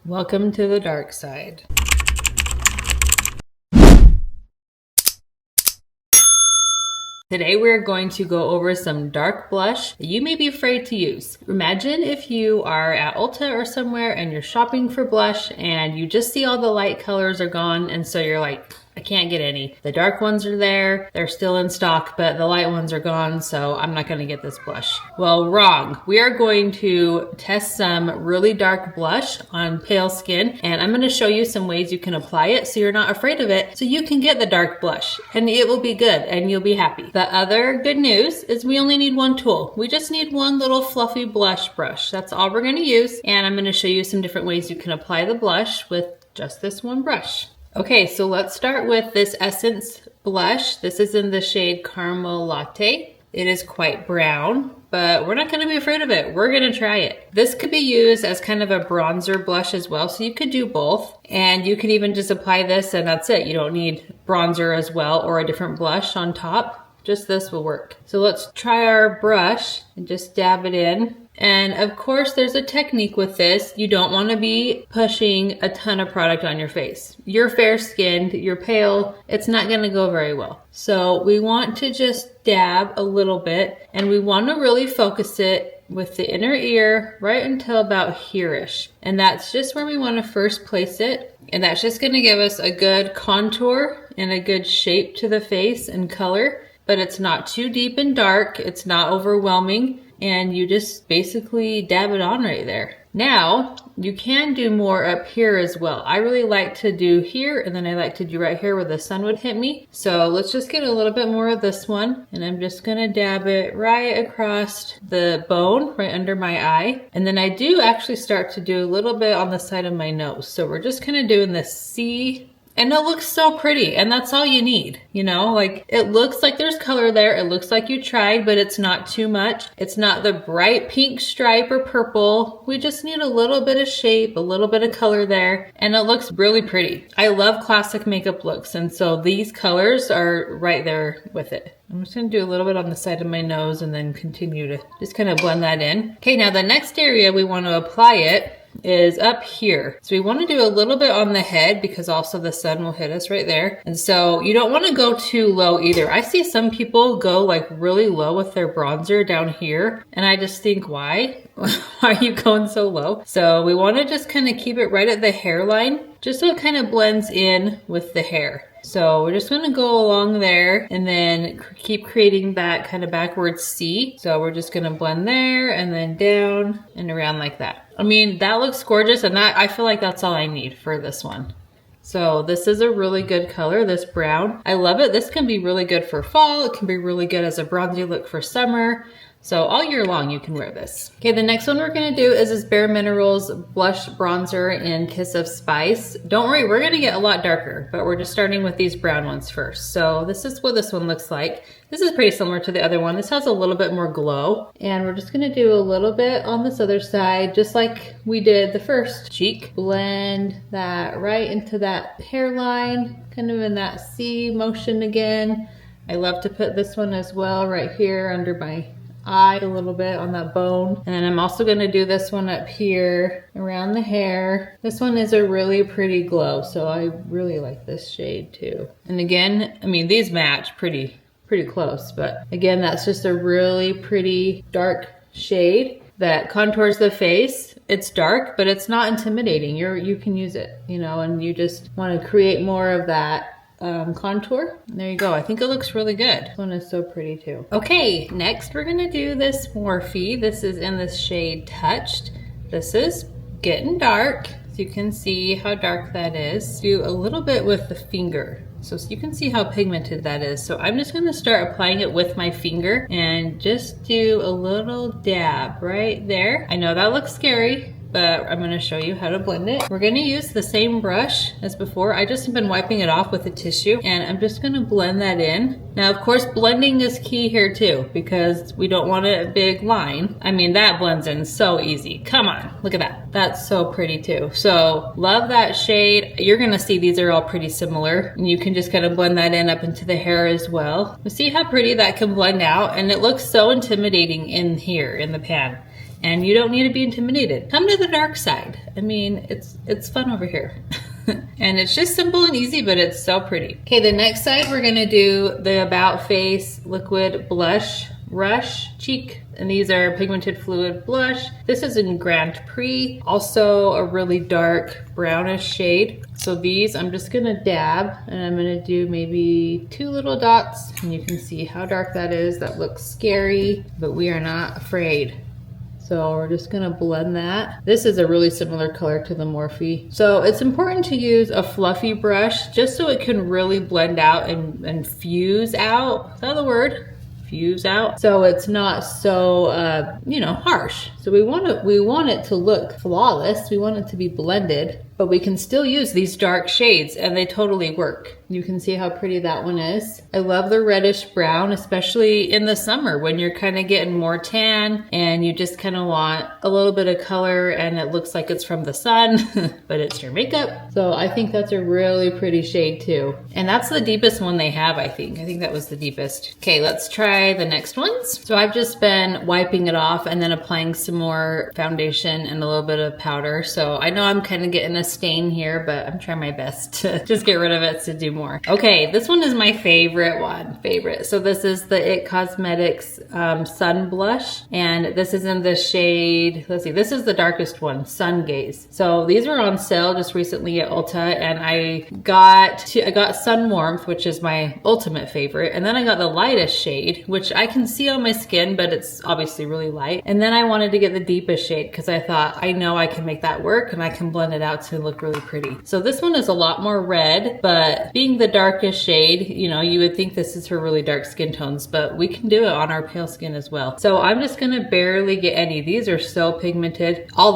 Welcome to the dark side. Today we're going to go over some dark blush that you may be afraid to use. Imagine if you are at Ulta or somewhere and you're shopping for blush and you just see all the light colors are gone, and so you're like, I can't get any. The dark ones are there, they're still in stock, but the light ones are gone, so I'm not gonna get this blush. Well, wrong. We are going to test some really dark blush on pale skin, and I'm gonna show you some ways you can apply it so you're not afraid of it, so you can get the dark blush, and it will be good, and you'll be happy. The other good news is we only need one tool. We just need one little fluffy blush brush. That's all we're gonna use, and I'm gonna show you some different ways you can apply the blush with just this one brush. Okay, so let's start with this Essence blush. This is in the shade Caramel Latte. It is quite brown, but we're not gonna be afraid of it. We're gonna try it. This could be used as kind of a bronzer blush as well, so you could do both. And you could even just apply this and that's it. You don't need bronzer as well or a different blush on top. Just this will work. So let's try our brush and just dab it in. And of course, there's a technique with this. You don't want to be pushing a ton of product on your face. You're fair-skinned, you're pale, it's not going to go very well. So we want to just dab a little bit, and we want to really focus it with the inner ear right until about here-ish. And that's just where we want to first place it. And that's just going to give us a good contour and a good shape to the face and color. But it's not too deep and dark, it's not overwhelming. And you just basically dab it on right there. Now, you can do more up here as well. I really like to do here, and then I like to do right here where the sun would hit me. So let's just get a little bit more of this one, and I'm just gonna dab it right across the bone, right under my eye. And then I do actually start to do a little bit on the side of my nose. So we're just kind of doing this C. And it looks so pretty, and that's all you need, you know? Like, it looks like there's color there, it looks like you tried, but it's not too much. It's not the bright pink stripe or purple. We just need a little bit of shape, a little bit of color there, and it looks really pretty. I love classic makeup looks, and so these colors are right there with it. I'm just gonna do a little bit on the side of my nose and then continue to just kind of blend that in. Okay, now the next area we want to apply it is up here. So we want to do a little bit on the head because also the sun will hit us right there. And so you don't want to go too low either. I see some people go like really low with their bronzer down here. And I just think, why? Why are you going so low? So we want to just kind of keep it right at the hairline, just so it kind of blends in with the hair. So we're just gonna go along there and then keep creating that kind of backwards C. So we're just gonna blend there and then down and around like that. I mean, that looks gorgeous, and I feel like that's all I need for this one. So this is a really good color, this brown. I love it. This can be really good for fall. It can be really good as a bronzy look for summer. So all year long you can wear this. Okay, the next one we're gonna do is this bareminerals blush bronzer in Kiss of Spice. Don't worry, we're gonna get a lot darker, but we're just starting with these brown ones first. So this is what this one looks like. This is pretty similar to the other one. This has a little bit more glow. And we're just gonna do a little bit on this other side, just like we did the first cheek. Blend that right into that hairline, kind of in that C motion again. I love to put this one as well right here under my eye a little bit on that bone. And then I'm also going to do this one up here around the hair. This one is a really pretty glow, so I really like this shade too. And again, I mean, these match pretty close, but again, that's just a really pretty dark shade that contours the face. It's dark, but it's not intimidating. You can use it, you know, and you just want to create more of that contour. And there you go. I think it looks really good. This one is so pretty too. Okay, next we're gonna do this Morphe. This is in this shade Touched. This is getting dark. So you can see how dark that is. Do a little bit with the finger. So you can see how pigmented that is. So I'm just gonna start applying it with my finger and just do a little dab right there. I know that looks scary, but I'm gonna show you how to blend it. We're gonna use the same brush as before. I just have been wiping it off with a tissue, and I'm just gonna blend that in. Now, of course, blending is key here too, because we don't want a big line. I mean, that blends in so easy. Come on, look at that. That's so pretty too. So, love that shade. You're gonna see these are all pretty similar, and you can just kind of blend that in up into the hair as well. You see how pretty that can blend out, and it looks so intimidating in here in the pan. and you don't need to be intimidated. Come to the dark side. I mean, it's fun over here. And it's just simple and easy, but it's so pretty. Okay, the next side we're gonna do the About Face Liquid Blush Rush Cheek, and these are pigmented fluid blush. This is in Grand Prix, also a really dark brownish shade. So these I'm just gonna dab, and I'm gonna do maybe 2 little dots, and you can see how dark that is. That looks scary, but we are not afraid. So we're just gonna blend that. This is a really similar color to the Morphe. So it's important to use a fluffy brush just so it can really blend out and fuse out. Is that the word? Fuse out. So it's not so, you know, harsh. So we want it to look flawless. We want it to be blended, but we can still use these dark shades and they totally work. You can see how pretty that one is. I love the reddish brown, especially in the summer when you're kind of getting more tan and you just kind of want a little bit of color and it looks like it's from the sun, but it's your makeup. So I think that's a really pretty shade too. And that's the deepest one they have, I think. I think that was the deepest. Okay, let's try the next ones. So I've just been wiping it off and then applying some more foundation and a little bit of powder. So I know I'm kind of getting a stain here, but I'm trying my best to just get rid of it to do more. Okay, this one is my favorite one. So this is the It Cosmetics Sun Blush, and this is in the shade, let's see, this is the darkest one, Sun Gaze. So these were on sale just recently at Ulta, and I got Sun Warmth, which is my ultimate favorite, and then I got the lightest shade, which I can see on my skin, but it's obviously really light. And then I wanted to get the deepest shade because I thought, I know I can make that work and I can blend it out to look really pretty. So this one is a lot more red, but being the darkest shade, you know, you would think this is for really dark skin tones, but we can do it on our pale skin as well. So I'm just gonna barely get any. These are so pigmented. All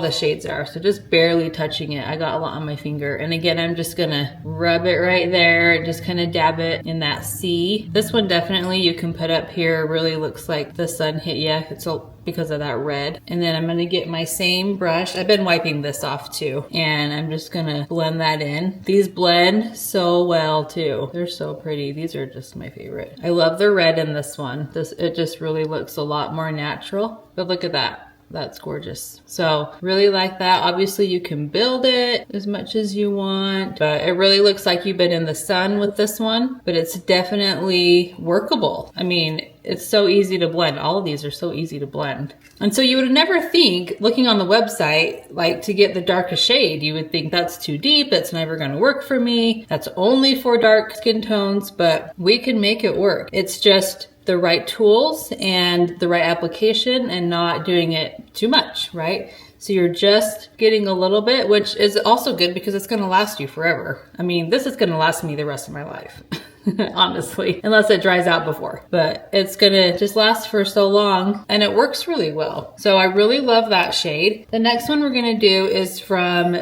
the shades are, so just barely touching it. I got a lot on my finger. And again, I'm just gonna rub it right there and just kind of dab it in that C. This one definitely you can put up here. Really looks like the sun hit you. It's because of that red. And then I'm gonna get my same brush. I've been wiping this off too. And I'm just gonna blend that in. These blend so well too. They're so pretty. These are just my favorite. I love the red in this one. It just really looks a lot more natural. But look at that. That's gorgeous. So really like that. Obviously you can build it as much as you want, but it really looks like you've been in the sun with this one, but it's definitely workable. I mean, it's so easy to blend. All of these are so easy to blend. And so you would never think, looking on the website, like to get the darkest shade, you would think that's too deep, that's never gonna work for me, that's only for dark skin tones, but we can make it work. It's just the right tools and the right application and not doing it too much, right? So you're just getting a little bit, which is also good because it's gonna last you forever. I mean, this is gonna last me the rest of my life. Honestly, unless it dries out before, but it's gonna just last for so long and it works really well. So I really love that shade. The next one we're gonna do is from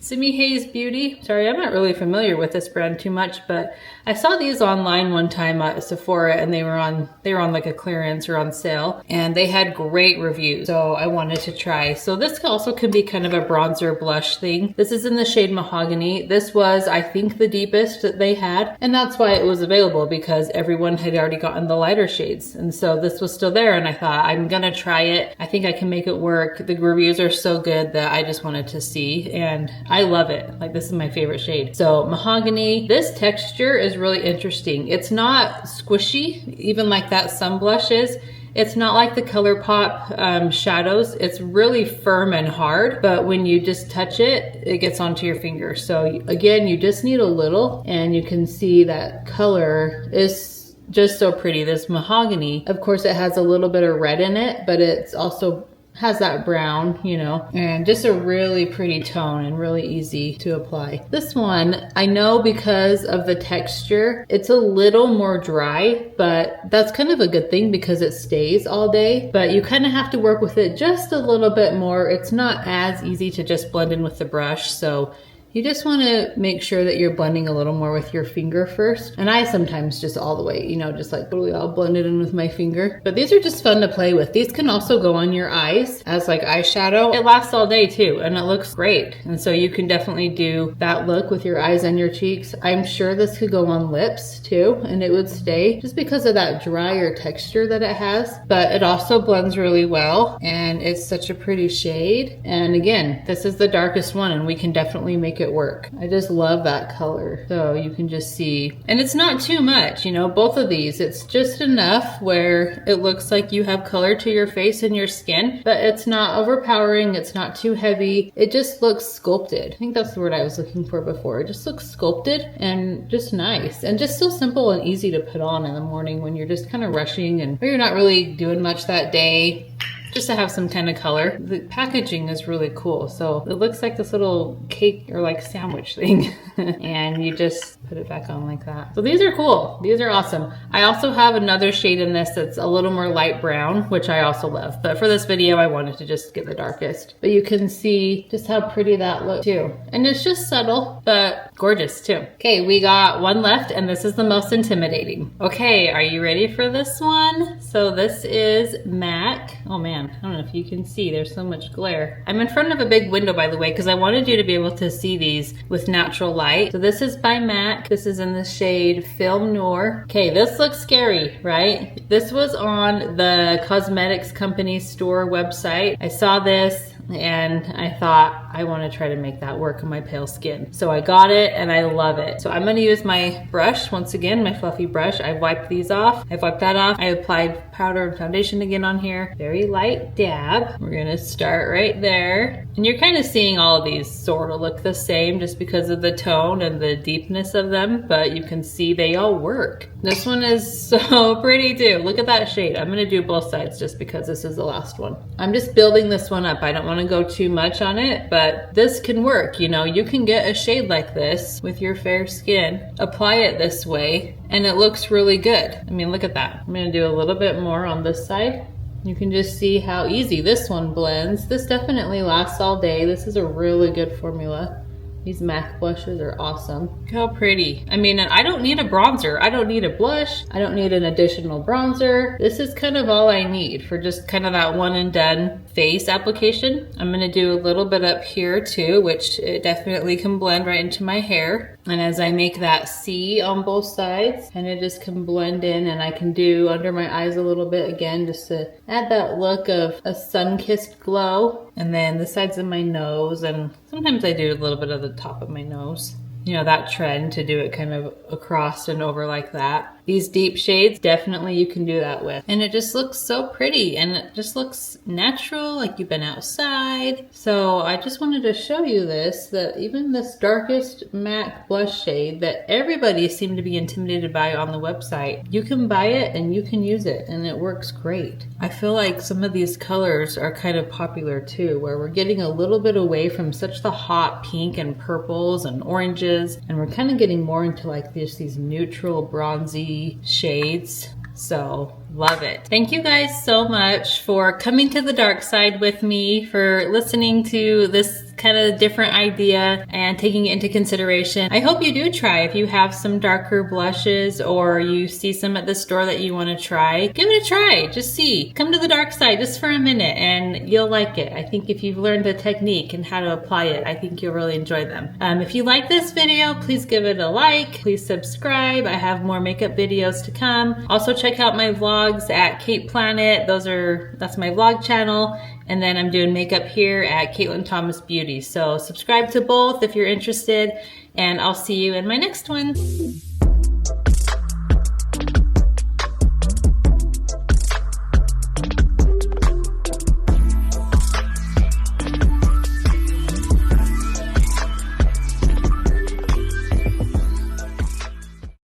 Simihaze Beauty. Sorry, I'm not really familiar with this brand too much, but I saw these online one time at Sephora and they were on like a clearance or on sale and they had great reviews. So I wanted to try. So this also can be kind of a bronzer blush thing. This is in the shade Mahogany. This was, I think, the deepest that they had. And that's why it was available because everyone had already gotten the lighter shades. And so this was still there and I thought, I'm gonna try it. I think I can make it work. The reviews are so good that I just wanted to see and I love it. Like this is my favorite shade. So Mahogany, this texture is really interesting. It's not squishy, even like that Sun Blush is. It's not like the ColourPop shadows. It's really firm and hard, but when you just touch it, it gets onto your finger. So again, you just need a little and you can see that color is just so pretty. This Mahogany, of course, it has a little bit of red in it, but it's also has that brown, you know, and just a really pretty tone and really easy to apply. This one, I know because of the texture, it's a little more dry, but that's kind of a good thing because it stays all day, but you kind of have to work with it just a little bit more. It's not as easy to just blend in with the brush, so You just want to make sure that you're blending a little more with your finger first. And I sometimes just all the way, you know, just like totally all blend it in with my finger. But these are just fun to play with. These can also go on your eyes as like eyeshadow. It lasts all day too, and it looks great. And so you can definitely do that look with your eyes and your cheeks. I'm sure this could go on lips too, and it would stay just because of that drier texture that it has. But it also blends really well, and it's such a pretty shade. And again, this is the darkest one, and we can definitely make it work. I just love that color. So you can just see, and it's not too much, you know, both of these, it's just enough where it looks like you have color to your face and your skin, but it's not overpowering, it's not too heavy. It just looks sculpted. I think that's the word I was looking for before. It just looks sculpted and just nice, and just so simple and easy to put on in the morning when you're just kind of rushing and or you're not really doing much that day. Just to have some kind of color. The packaging is really cool. So it looks like this little cake or like sandwich thing. And you just put it back on like that. So these are cool. These are awesome. I also have another shade in this that's a little more light brown, which I also love. But for this video, I wanted to just get the darkest. But you can see just how pretty that looks too. And it's just subtle, but gorgeous too. Okay, we got one left, and this is the most intimidating. Okay, are you ready for this one? So this is MAC. Oh man. I don't know if you can see, there's so much glare. I'm in front of a big window, by the way, because I wanted you to be able to see these with natural light. So this is by MAC. This is in the shade Film Noir. Okay, this looks scary, right? This was on the cosmetics company store website. I saw this and I thought, I want to try to make that work on my pale skin. So I got it and I love it. So I'm going to use my brush once again, my fluffy brush. I wiped these off. I've wiped that off. I applied powder and foundation again on here. Very light dab. We're going to start right there. And you're kind of seeing all of these sort of look the same just because of the tone and the deepness of them, but you can see they all work. This one is so pretty too. Look at that shade. I'm going to do both sides just because this is the last one. I'm just building this one up. I don't want to go too much on it, but this can work. You know, you can get a shade like this with your fair skin, apply it this way, and it looks really good. I mean, look at that. I'm going to do a little bit more on this side. You can just see how easy this one blends. This definitely lasts all day. This is a really good formula. These MAC blushes are awesome. Look how pretty. I mean, I don't need a bronzer. I don't need a blush. I don't need an additional bronzer. This is kind of all I need for just kind of that one and done face application. I'm gonna do a little bit up here too, which it definitely can blend right into my hair. And as I make that C on both sides, and it just can blend in, and I can do under my eyes a little bit again, just to add that look of a sun-kissed glow. And then the sides of my nose, and sometimes I do a little bit of the top of my nose. You know, that trend to do it kind of across and over like that. These deep shades, definitely you can do that with. And it just looks so pretty, and it just looks natural, like you've been outside. So I just wanted to show you this, that even this darkest MAC blush shade that everybody seemed to be intimidated by on the website, you can buy it and you can use it, and it works great. I feel like some of these colors are kind of popular too, where we're getting a little bit away from such the hot pink and purples and oranges, and we're kind of getting more into like these neutral bronzy shades. So love it. Thank you guys so much for coming to the dark side with me, for listening to this kind of different idea and taking it into consideration. I hope you do try. If you have some darker blushes or you see some at the store that you want to try, give it a try. Just see. Come to the dark side just for a minute and you'll like it. I think if you've learned the technique and how to apply it, I think you'll really enjoy them. If you like this video, please give it a like. Please subscribe. I have more makeup videos to come. Also check out my vlogs at Kate Planet. That's my vlog channel. And then I'm doing makeup here at Caitlin Thomas Beauty. So subscribe to both if you're interested, and I'll see you in my next one.